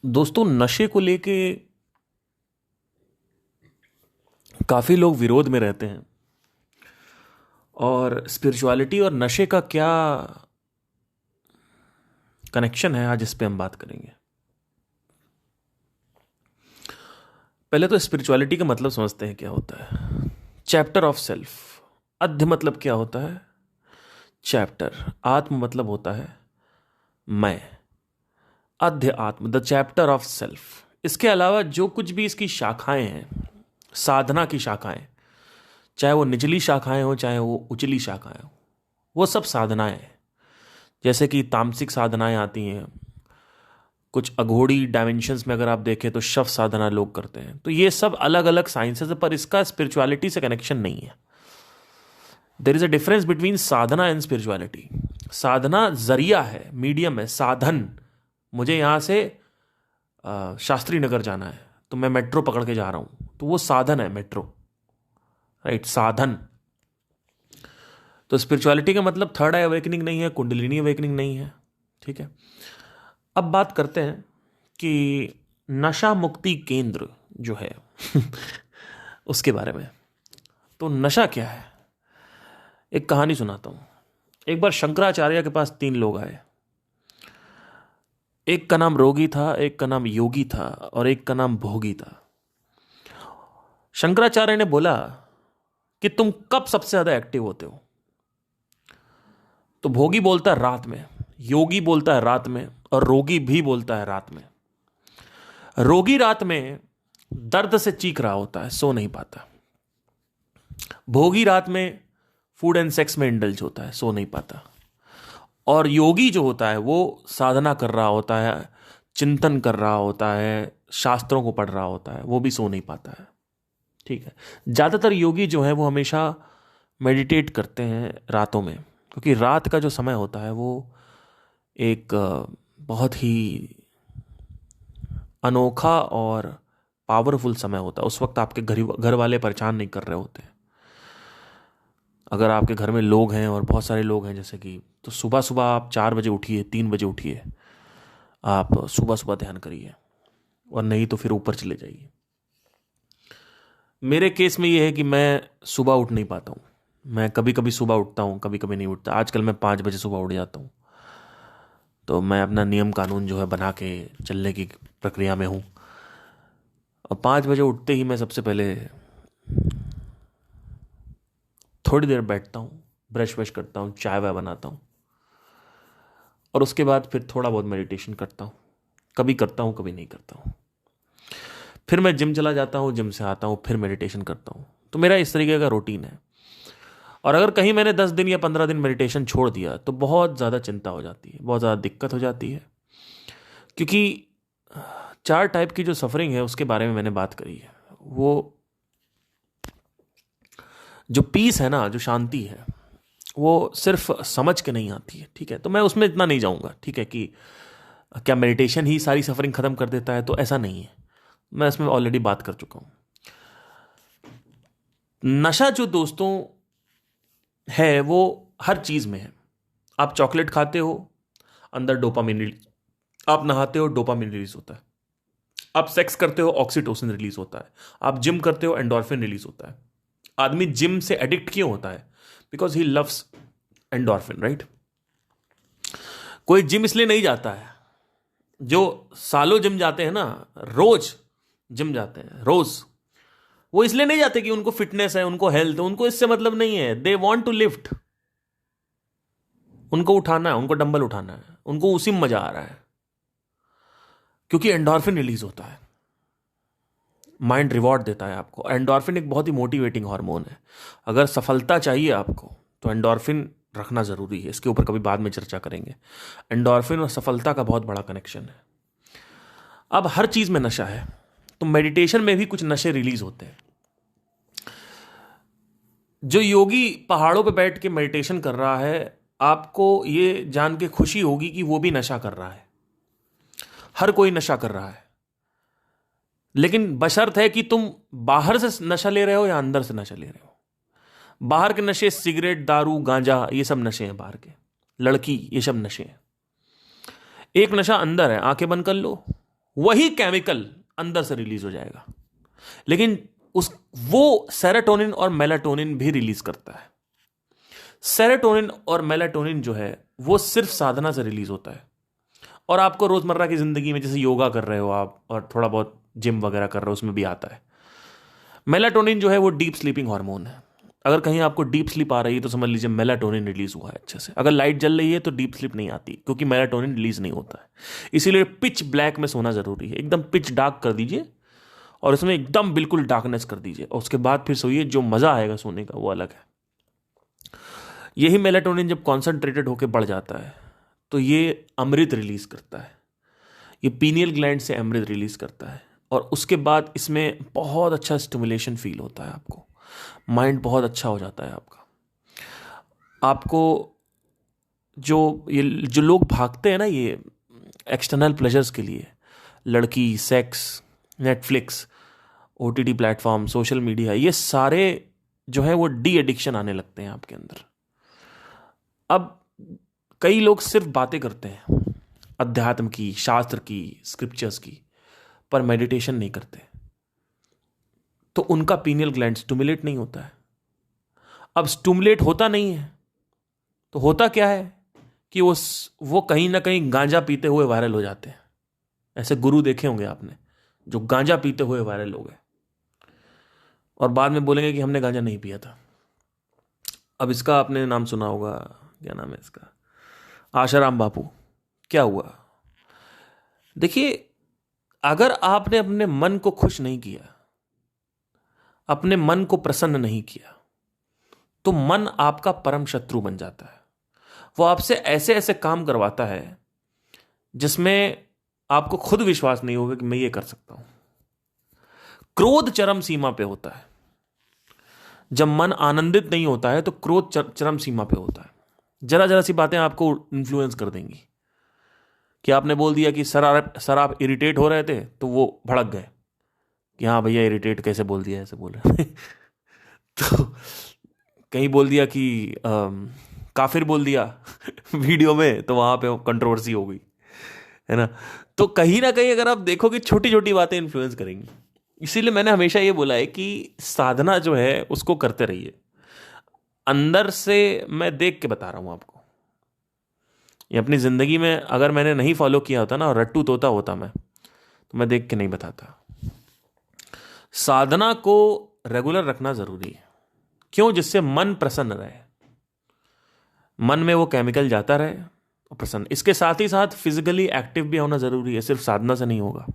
दोस्तों, नशे को लेके काफी लोग विरोध में रहते हैं। और स्पिरिचुअलिटी और नशे का क्या कनेक्शन है, आज इस पे हम बात करेंगे। पहले तो स्पिरिचुअलिटी का मतलब समझते हैं क्या होता है। Chapter of self. अध्य मतलब क्या होता है? चैप्टर। आत्म मतलब होता है मैं। अध्य आत्म, द चैप्टर ऑफ सेल्फ। इसके अलावा जो कुछ भी इसकी शाखाएं हैं, साधना की शाखाएं, चाहे वो निचली शाखाएं हो चाहे वो उचली शाखाएं हो, वो सब साधनाएं हैं। जैसे कि तामसिक साधनाएं आती हैं, कुछ अघोड़ी डायमेंशंस में अगर आप देखें तो शव साधना लोग करते हैं। तो ये सब अलग अलग साइंसेस है, पर इसका स्पिरिचुअलिटी से कनेक्शन नहीं है। There is a difference between sadhana and spirituality. साधना जरिया है, मीडियम है, साधन। मुझे यहां से शास्त्री नगर जाना है तो मैं मेट्रो पकड़ के जा रहा हूं, तो वो साधन है, मेट्रो, राइट, साधन। तो स्पिरिचुअलिटी का मतलब थर्ड आई अवेकनिंग नहीं है, कुंडलिनी अवेकनिंग नहीं है। ठीक है, अब बात करते हैं कि नशा मुक्ति केंद्र जो है उसके बारे में। तो नशा क्या है? एक कहानी सुनाता हूं। एक बार शंकराचार्य के पास 3 लोग आए। एक का नाम रोगी था, एक का नाम योगी था और एक का नाम भोगी था। शंकराचार्य ने बोला कि तुम कब सबसे ज्यादा एक्टिव होते हो? तो भोगी बोलता है रात में, योगी बोलता है रात में और रोगी भी बोलता है रात में। रोगी रात में दर्द से चीख रहा होता है, सो नहीं पाता। भोगी रात में फूड एंड सेक्स में इंडल्ज होता है, सो नहीं पाता। और योगी जो होता है वो साधना कर रहा होता है, चिंतन कर रहा होता है, शास्त्रों को पढ़ रहा होता है, वो भी सो नहीं पाता है। ठीक है, ज्यादातर योगी जो है वो हमेशा मेडिटेट करते हैं रातों में, क्योंकि रात का जो समय होता है वो एक बहुत ही अनोखा और पावरफुल समय होता है। उस वक्त आपके घर वाले परेशान नहीं कर रहे होते। अगर आपके घर में लोग हैं और बहुत सारे लोग हैं जैसे कि, तो सुबह सुबह आप 4 बजे उठिए, 3 बजे उठिए, आप सुबह सुबह ध्यान करिए, और नहीं तो फिर ऊपर चले जाइए। मेरे केस में ये है कि मैं सुबह उठ नहीं पाता हूँ। मैं कभी कभी सुबह उठता हूँ, कभी कभी नहीं उठता। आजकल मैं 5 बजे सुबह उठ जाता हूँ। तो मैं अपना नियम कानून जो है बना के चलने की प्रक्रिया में हूँ। और 5 बजे उठते ही मैं सबसे पहले थोड़ी देर बैठता हूँ, ब्रश वश करता हूँ, चाय वाय बनाता हूँ, और उसके बाद फिर थोड़ा बहुत मेडिटेशन करता हूँ। कभी करता हूँ, कभी नहीं करता हूँ। फिर मैं जिम चला जाता हूँ, जिम से आता हूँ, फिर मेडिटेशन करता हूँ। तो मेरा इस तरीके का रूटीन है। और अगर कहीं मैंने 10 दिन या 15 दिन मेडिटेशन छोड़ दिया तो बहुत ज़्यादा चिंता हो जाती है, बहुत ज़्यादा दिक्कत हो जाती है। क्योंकि 4 टाइप की जो सफरिंग है उसके बारे में मैंने बात करी है। वो जो पीस है ना, जो शांति है, वो सिर्फ समझ के नहीं आती है। ठीक है, तो मैं उसमें इतना नहीं जाऊंगा। ठीक है, कि क्या मेडिटेशन ही सारी सफरिंग खत्म कर देता है? तो ऐसा नहीं है, मैं इसमें ऑलरेडी बात कर चुका हूं। नशा जो दोस्तों है वो हर चीज में है। आप चॉकलेट खाते हो, अंदर डोपामिन रिलीज, आप नहाते हो, डोपामिन रिलीज होता है। आप सेक्स करते हो, ऑक्सीटोसिन रिलीज होता है। आप जिम करते हो, एंडोर्फिन रिलीज होता है। आदमी जिम से एडिक्ट क्यों होता है? Because he loves endorphin, right. कोई जिम इसलिए नहीं जाता है, जो सालों जिम जाते हैं ना, रोज जिम जाते हैं रोज, वो इसलिए नहीं जाते कि उनको फिटनेस है, उनको हेल्थ है, उनको इससे मतलब नहीं है। दे वॉन्ट टू लिफ्ट, उनको उठाना है, उनको डंबल उठाना है, उनको उसी में मजा आ रहा है, क्योंकि एंडोर्फिन रिलीज होता है। माइंड रिवॉर्ड देता है आपको। एंडोर्फिन एक बहुत ही मोटिवेटिंग हार्मोन है। अगर सफलता चाहिए आपको तो एंडोर्फिन रखना जरूरी है। इसके ऊपर कभी बाद में चर्चा करेंगे। एंडोर्फिन और सफलता का बहुत बड़ा कनेक्शन है। अब हर चीज में नशा है, तो मेडिटेशन में भी कुछ नशे रिलीज होते हैं। जो योगी पहाड़ों पे बैठ के मेडिटेशन कर रहा है, आपको ये जान के खुशी होगी कि वो भी नशा कर रहा है। हर कोई नशा कर रहा है, लेकिन बशर्त है कि तुम बाहर से नशा ले रहे हो या अंदर से नशा ले रहे हो। बाहर के नशे सिगरेट, दारू, गांजा, ये सब नशे हैं बाहर के। लड़की, ये सब नशे हैं। एक नशा अंदर है, आंखें बंद कर लो, वही केमिकल अंदर से रिलीज हो जाएगा। लेकिन वो सेरोटोनिन और मेलाटोनिन भी रिलीज करता है। सेरोटोनिन और मेलाटोनिन जो है वो सिर्फ साधना से रिलीज होता है, और आपको रोजमर्रा की जिंदगी में जैसे योगा कर रहे हो आप और थोड़ा बहुत जिम वगैरह कर रहे हो उसमें भी आता है। मेलाटोनिन जो है वो डीप स्लीपिंग हार्मोन है। अगर कहीं आपको डीप स्लीप आ रही है तो समझ लीजिए मेलाटोनिन रिलीज हुआ है अच्छे से। अगर लाइट जल रही है तो डीप स्लीप नहीं आती, क्योंकि मेलाटोनिन रिलीज नहीं होता है। इसीलिए पिच ब्लैक में सोना जरूरी है। एकदम पिच डार्क कर दीजिए और उसमें एकदम बिल्कुल डार्कनेस कर दीजिए, और उसके बाद फिर सोइए। जो मजा आएगा सोने का वो अलग है। यही मेलाटोनिन जब कॉन्सेंट्रेटेड होकर बढ़ जाता है तो ये अमृत रिलीज करता है। ये पीनियल ग्लैंड से अमृत रिलीज करता है, और उसके बाद इसमें बहुत अच्छा स्टिमुलेशन फील होता है। आपको माइंड बहुत अच्छा हो जाता है आपका। आपको जो लोग भागते हैं ना ये एक्सटर्नल प्लेजर्स के लिए, लड़की, sex, Netflix, OTT platform, social media, ये सारे जो है वो डी एडिक्शन आने लगते हैं आपके अंदर। अब कई लोग सिर्फ बातें करते हैं अध्यात्म की, शास्त्र की, स्क्रिप्चर्स की, पर मेडिटेशन नहीं करते, तो उनका पीनियल ग्लैंड स्टिमुलेट नहीं होता है। अब स्टिमुलेट होता नहीं है तो होता क्या है कि वो कहीं ना कहीं गांजा पीते हुए वायरल हो जाते हैं। ऐसे गुरु देखे होंगे आपने जो गांजा पीते हुए वायरल हो गए और बाद में बोलेंगे कि हमने गांजा नहीं पिया था। अब इसका आपने नाम सुना होगा, क्या नाम है इसका, आशाराम बापू। क्या हुआ? देखिए, अगर आपने अपने मन को खुश नहीं किया, अपने मन को प्रसन्न नहीं किया, तो मन आपका परम शत्रु बन जाता है। वो आपसे ऐसे ऐसे काम करवाता है जिसमें आपको खुद विश्वास नहीं होगा कि मैं ये कर सकता हूं। क्रोध चरम सीमा पे होता है। जब मन आनंदित नहीं होता है तो क्रोध चरम सीमा पे होता है। जरा जरा सी बातें आपको इन्फ्लुएंस कर देंगी। कि आपने बोल दिया कि सर आप इरिटेट हो रहे थे, तो वो भड़क गए कि हाँ भैया इरिटेट कैसे बोल दिया, ऐसे बोल रहे तो कहीं बोल दिया कि काफिर बोल दिया वीडियो में, तो वहां पे कंट्रोवर्सी हो गई, है ना। तो कहीं ना कहीं अगर आप देखोगे छोटी छोटी बातें इन्फ्लुएंस करेंगी। इसीलिए मैंने हमेशा ये बोला है कि साधना जो है उसको करते रहिए। अंदर से मैं देख के बता रहा हूं आपको। ये अपनी जिंदगी में अगर मैंने नहीं फॉलो किया होता ना और रट्टू तोता होता मैं, तो मैं देख के नहीं बताता। साधना को रेगुलर रखना जरूरी है। क्यों? जिससे मन प्रसन्न रहे, मन में वो केमिकल जाता रहे और प्रसन्न। इसके साथ ही साथ फिजिकली एक्टिव भी होना जरूरी है, सिर्फ साधना से नहीं होगा।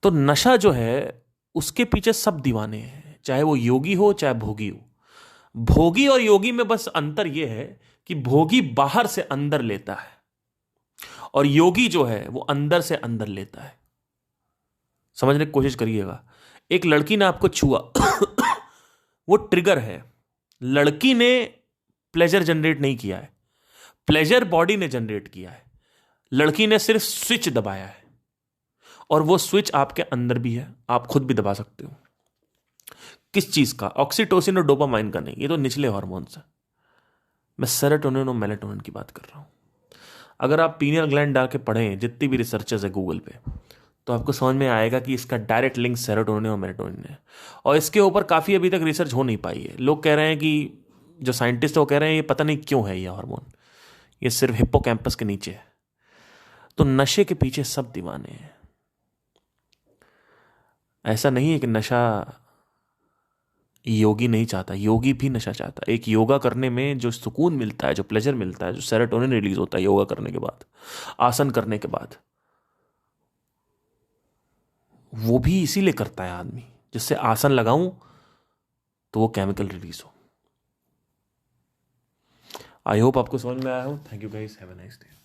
तो नशा जो है उसके पीछे सब दीवाने हैं, चाहे वो योगी हो चाहे भोगी हो। भोगी और योगी में बस अंतर यह है कि भोगी बाहर से अंदर लेता है और योगी जो है वो अंदर से अंदर लेता है। समझने की कोशिश करिएगा। एक लड़की ने आपको छुआ वो ट्रिगर है। लड़की ने प्लेजर जनरेट नहीं किया है, प्लेजर बॉडी ने जनरेट किया है। लड़की ने सिर्फ स्विच दबाया है, और वो स्विच आपके अंदर भी है, आप खुद भी दबा सकते हो। किस चीज का? ऑक्सीटोसिन और डोपामाइन का नहीं, ये तो निचले हार्मोन्स है। मैं सेरोटोनिन और मेलाटोनिन की बात कर रहा हूं। अगर आप पीनियल ग्लैंड डाल के पढ़ें जितनी भी रिसर्चेस है गूगल पे, तो आपको समझ में आएगा कि इसका डायरेक्ट लिंक सेरोटोनिन और मेलाटोनिन है। और इसके ऊपर काफी अभी तक रिसर्च हो नहीं पाई है। लोग कह रहे हैं कि जो साइंटिस्ट है वो कह रहे हैं ये पता नहीं क्यों है ये हार्मोन, ये सिर्फ हिप्पोकैम्पस के नीचे है। तो नशे के पीछे सब दीवाने हैं। ऐसा नहीं है कि नशा योगी नहीं चाहता, योगी भी नशा चाहता है। एक योगा करने में जो सुकून मिलता है, जो प्लेजर मिलता है, जो सेरोटोनिन रिलीज होता है योगा करने के बाद, आसन करने के बाद, वो भी इसीलिए करता है आदमी, जिससे आसन लगाऊं तो वो केमिकल रिलीज हो। आई होप आपको समझ में आया हो। Thank you guys, have a nice day.